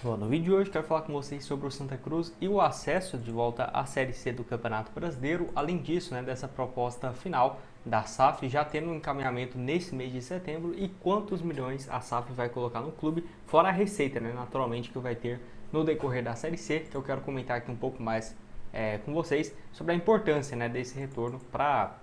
Bom, no vídeo de hoje quero falar com vocês sobre o Santa Cruz e o acesso de volta à Série C do Campeonato Brasileiro. Além disso, dessa proposta final da SAF já tendo um encaminhamento nesse mês de setembro e quantos milhões a SAF vai colocar no clube, fora a receita, naturalmente, que vai ter no decorrer da Série C. Então eu quero comentar aqui um pouco mais com vocês sobre a importância desse retorno para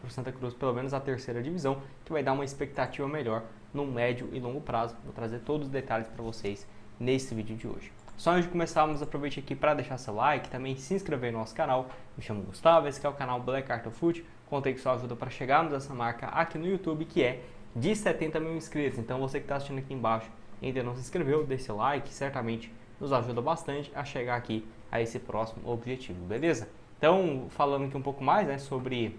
o Santa Cruz, pelo menos a terceira divisão, que vai dar uma expectativa melhor no médio e longo prazo. Vou trazer todos os detalhes para vocês nesse vídeo de hoje. Só antes de começarmos, aproveite aqui para deixar seu like, também se inscrever no nosso canal. Me chamo Gustavo, esse é o canal Black Art of Foot. Contei com sua ajuda para chegarmos a essa marca aqui no YouTube, que é de 70 mil inscritos. Então você que está assistindo aqui embaixo e ainda não se inscreveu, deixe seu like, certamente nos ajuda bastante a chegar aqui a esse próximo objetivo, beleza? Então, falando aqui um pouco mais sobre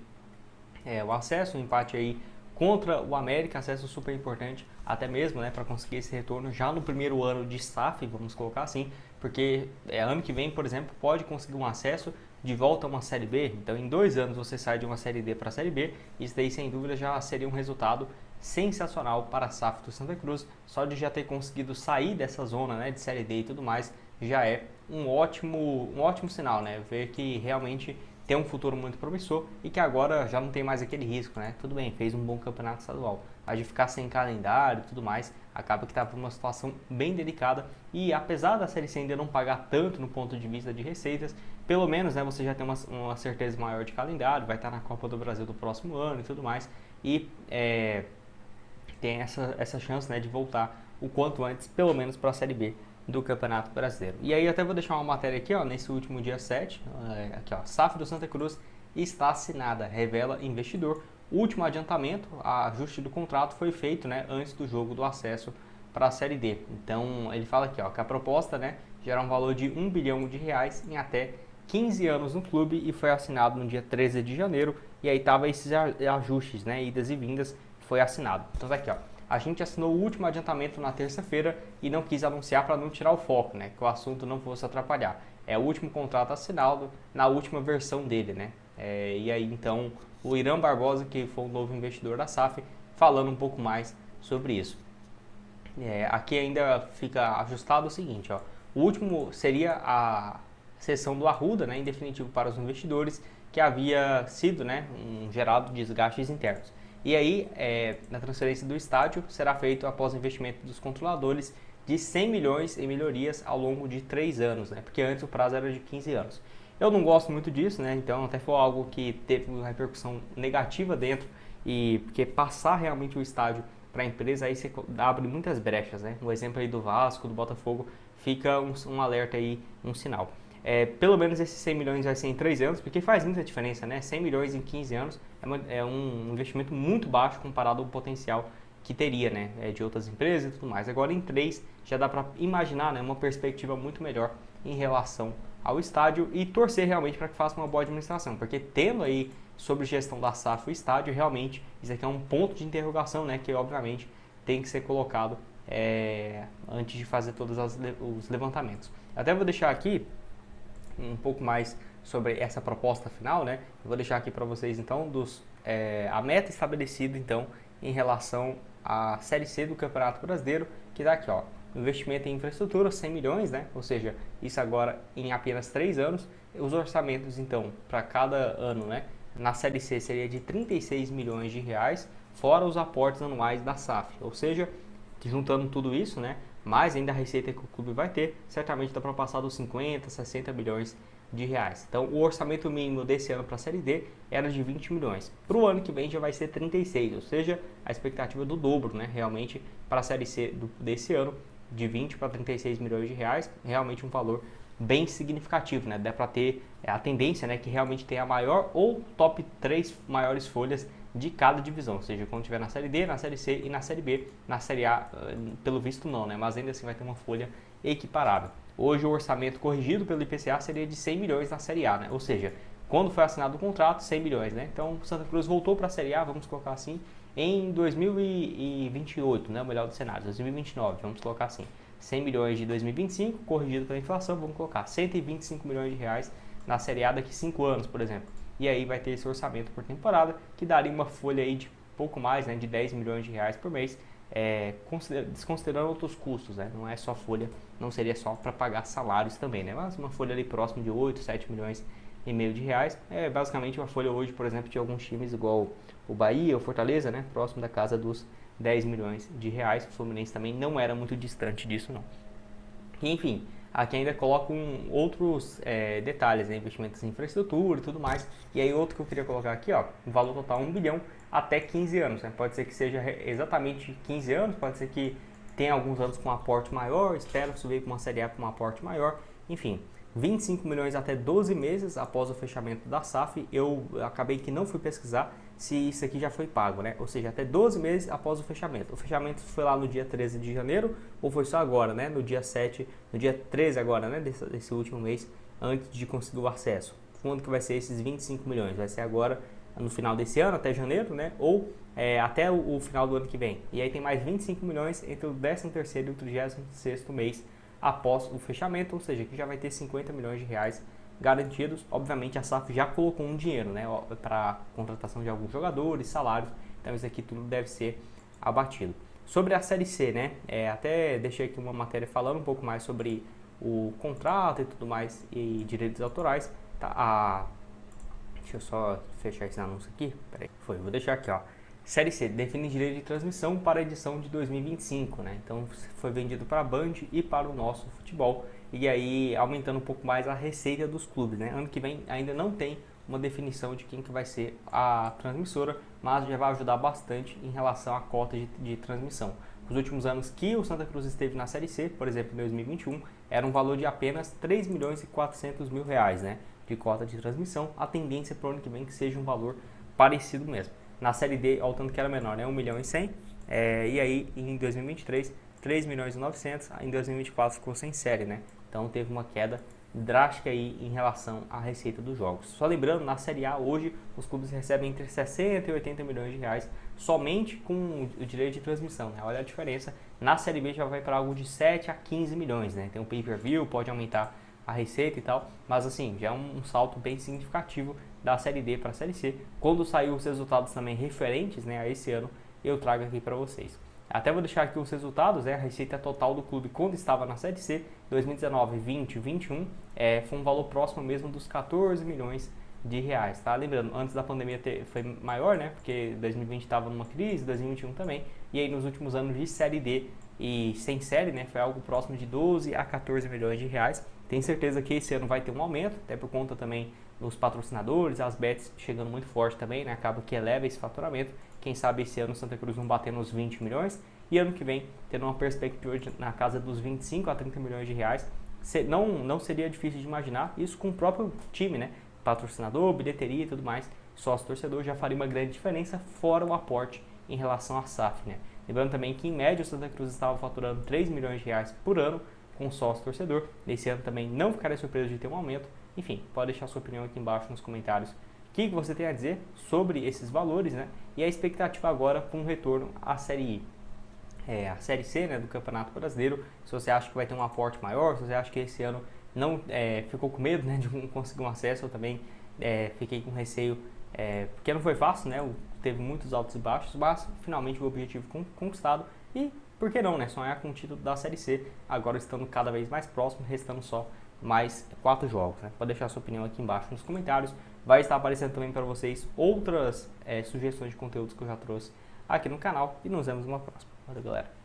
o acesso, o empate aí contra o América, acesso super importante, até mesmo para conseguir esse retorno já no primeiro ano de SAF, vamos colocar assim, porque ano que vem, por exemplo, pode conseguir um acesso de volta a uma Série B. Então, em 2 anos você sai de uma Série D para a Série B, isso daí sem dúvida já seria um resultado sensacional para a SAF do Santa Cruz. Só de já ter conseguido sair dessa zona de Série D e tudo mais, já é um ótimo sinal, ver que realmente tem um futuro muito promissor e que agora já não tem mais aquele risco, Tudo bem, fez um bom campeonato estadual, mas de ficar sem calendário e tudo mais, acaba que está por uma situação bem delicada. E apesar da Série C ainda não pagar tanto no ponto de vista de receitas, pelo menos você já tem uma certeza maior de calendário, vai estar na Copa do Brasil do próximo ano e tudo mais, e tem essa chance de voltar o quanto antes, pelo menos para a Série B do Campeonato Brasileiro. E aí até vou deixar uma matéria aqui, nesse último dia 7, aqui SAF do Santa Cruz está assinada, revela investidor. O último adiantamento, ajuste do contrato foi feito antes do jogo do acesso para a Série D. Então ele fala aqui que a proposta gera um valor de R$1 bilhão em até 15 anos no clube e foi assinado no dia 13 de janeiro. E aí tava esses ajustes, idas e vindas, foi assinado. Então tá aqui, a gente assinou o último adiantamento na terça-feira e não quis anunciar para não tirar o foco, que o assunto não fosse atrapalhar. É o último contrato assinado na última versão dele, e aí então o Irã Barbosa, que foi o novo investidor da SAF, falando um pouco mais sobre isso. Aqui ainda fica ajustado o seguinte, o último seria a cessão do Arruda, em definitivo para os investidores, que havia sido gerado desgastes internos. E aí, na transferência do estádio, será feito após investimento dos controladores de 100 milhões em melhorias ao longo de 3 anos, porque antes o prazo era de 15 anos. Eu não gosto muito disso, então até foi algo que teve uma repercussão negativa dentro, e porque passar realmente o estádio para a empresa, aí você abre muitas brechas, Um exemplo aí do Vasco, do Botafogo, fica um alerta aí, um sinal. Pelo menos esses 100 milhões vai ser em 3 anos, porque faz muita diferença, 100 milhões em 15 anos é um investimento muito baixo comparado ao potencial que teria, de outras empresas e tudo mais. Agora em 3 já dá para imaginar, uma perspectiva muito melhor em relação ao estádio e torcer realmente para que faça uma boa administração, porque tendo aí sobre gestão da SAF o estádio, realmente isso aqui é um ponto de interrogação, que obviamente tem que ser colocado antes de fazer todos os levantamentos. Até vou deixar aqui um pouco mais sobre essa proposta final, Eu vou deixar aqui para vocês então a meta estabelecida então em relação à Série C do Campeonato Brasileiro, que dá aqui, investimento em infraestrutura 100 milhões, ou seja, isso agora em apenas 3 anos. Os orçamentos então para cada ano, na Série C seria de 36 milhões de reais, fora os aportes anuais da SAF, ou seja, juntando tudo isso, mais ainda a receita que o clube vai ter, certamente dá para passar dos 50, 60 milhões de reais. Então, o orçamento mínimo desse ano para a Série D era de 20 milhões. Para o ano que vem já vai ser 36, ou seja, a expectativa do dobro, realmente, para a Série C desse ano, de 20 para 36 milhões de reais, realmente um valor bem significativo, Dá para ter a tendência, que realmente tem a maior ou top 3 maiores folhas de cada divisão, ou seja, quando tiver na Série D, na Série C e na Série B. Na Série A, pelo visto não, mas ainda assim vai ter uma folha equiparável. Hoje o orçamento corrigido pelo IPCA seria de 100 milhões na Série A, ou seja, quando foi assinado o contrato, 100 milhões, Então o Santa Cruz voltou para a Série A, vamos colocar assim, em 2028, o melhor dos cenários, 2029, vamos colocar assim. 100 milhões de 2025, corrigido pela inflação, vamos colocar 125 milhões de reais na Série A daqui 5 anos, por exemplo. E aí vai ter esse orçamento por temporada, que daria uma folha aí de pouco mais, de 10 milhões de reais por mês, desconsiderando outros custos, né? Não é só folha, não seria só para pagar salários também, né? Mas uma folha ali próximo de 8, 7 milhões e meio de reais, é basicamente uma folha hoje, por exemplo, de alguns times igual o Bahia, o Fortaleza, né? Próximo da casa dos 10 milhões de reais. O Fluminense também não era muito distante disso, não. Enfim, aqui ainda colocam outros detalhes, né? Investimentos em infraestrutura e tudo mais. E aí outro que eu queria colocar aqui, ó, o valor total 1 bilhão até 15 anos, né? Pode ser que seja exatamente 15 anos, pode ser que tenha alguns anos com um aporte maior, espero subir para uma Série A com um aporte maior, enfim. 25 milhões até 12 meses após o fechamento da SAF. Eu acabei que não fui pesquisar se isso aqui já foi pago, né? Ou seja, até 12 meses após o fechamento. O fechamento foi lá no dia 13 de janeiro ou foi só agora, né? No dia 7, no dia 13 agora, né? Desse último mês, antes de conseguir o acesso. Quando que vai ser esses 25 milhões? Vai ser agora, no final desse ano, até janeiro, né? Ou até o final do ano que vem. E aí tem mais 25 milhões entre o 13º e o 36º mês após o fechamento, ou seja, aqui já vai ter 50 milhões de reais garantidos. Obviamente a SAF já colocou um dinheiro, né, para contratação de alguns jogadores, salários, então isso aqui tudo deve ser abatido. Sobre a Série C, né, até deixei aqui uma matéria falando um pouco mais sobre o contrato e tudo mais e direitos autorais. Tá, deixa eu só fechar esse anúncio aqui, peraí, vou deixar aqui, ó. Série C define direito de transmissão para a edição de 2025, né? Então foi vendido para a Band e para o Nosso Futebol, e aí aumentando um pouco mais a receita dos clubes, né? Ano que vem ainda não tem uma definição de quem que vai ser a transmissora, mas já vai ajudar bastante em relação à cota de transmissão. Nos últimos anos que o Santa Cruz esteve na Série C, por exemplo, em 2021, era um valor de apenas 3 milhões e 400 mil reais, né? De cota de transmissão. A tendência para o ano que vem que seja um valor parecido mesmo. Na Série D, ao tanto que era menor, né? 1 milhão e 100. E aí, em 2023, 3 milhões e 900. Em 2024 ficou sem série, né? Então teve uma queda drástica aí em relação à receita dos jogos. Só lembrando, na Série A hoje, os clubes recebem entre 60 e 80 milhões de reais somente com o direito de transmissão, né? Olha a diferença. Na Série B já vai para algo de 7 a 15 milhões, né? Tem um pay-per-view, pode aumentar a receita e tal, mas assim, já é um salto bem significativo da Série D para a Série C. Quando sair os resultados também referentes, né, a esse ano, eu trago aqui para vocês. Até vou deixar aqui os resultados, a receita total do clube quando estava na Série C, 2019, 20, 21, foi um valor próximo mesmo dos 14 milhões de reais, tá? Lembrando, antes da pandemia foi maior, né, porque 2020 estava numa crise, 2021 também, e aí nos últimos anos de Série D e sem série, né, foi algo próximo de 12 a 14 milhões de reais. Tenho certeza que esse ano vai ter um aumento, até por conta também dos patrocinadores, as bets chegando muito forte também, né? Acaba que eleva esse faturamento. Quem sabe esse ano o Santa Cruz não bater nos 20 milhões e ano que vem tendo uma perspectiva na casa dos 25 a 30 milhões de reais. Não seria difícil de imaginar isso com o próprio time, né? Patrocinador, bilheteria e tudo mais, sócio torcedor já faria uma grande diferença, fora o aporte em relação à SAF, né? Lembrando também que em média o Santa Cruz estava faturando 3 milhões de reais por ano com sócio torcedor. Nesse ano também não ficaria surpreso de ter um aumento. Enfim, pode deixar sua opinião aqui embaixo nos comentários. O que você tem a dizer sobre esses valores, né? E a expectativa agora para um retorno à Série I. A Série C, né, do Campeonato Brasileiro. Se você acha que vai ter um aporte maior, se você acha que esse ano não ficou com medo, né, de não conseguir um acesso, eu também fiquei com receio, porque não foi fácil, né? Teve muitos altos e baixos, mas finalmente o objetivo conquistado. E por que não, né? Sonhar com o título da Série C, agora estando cada vez mais próximo, restando só mais 4 jogos, né? Pode deixar sua opinião aqui embaixo nos comentários. Vai estar aparecendo também para vocês outras sugestões de conteúdos que eu já trouxe aqui no canal. E nos vemos numa próxima. Valeu, galera!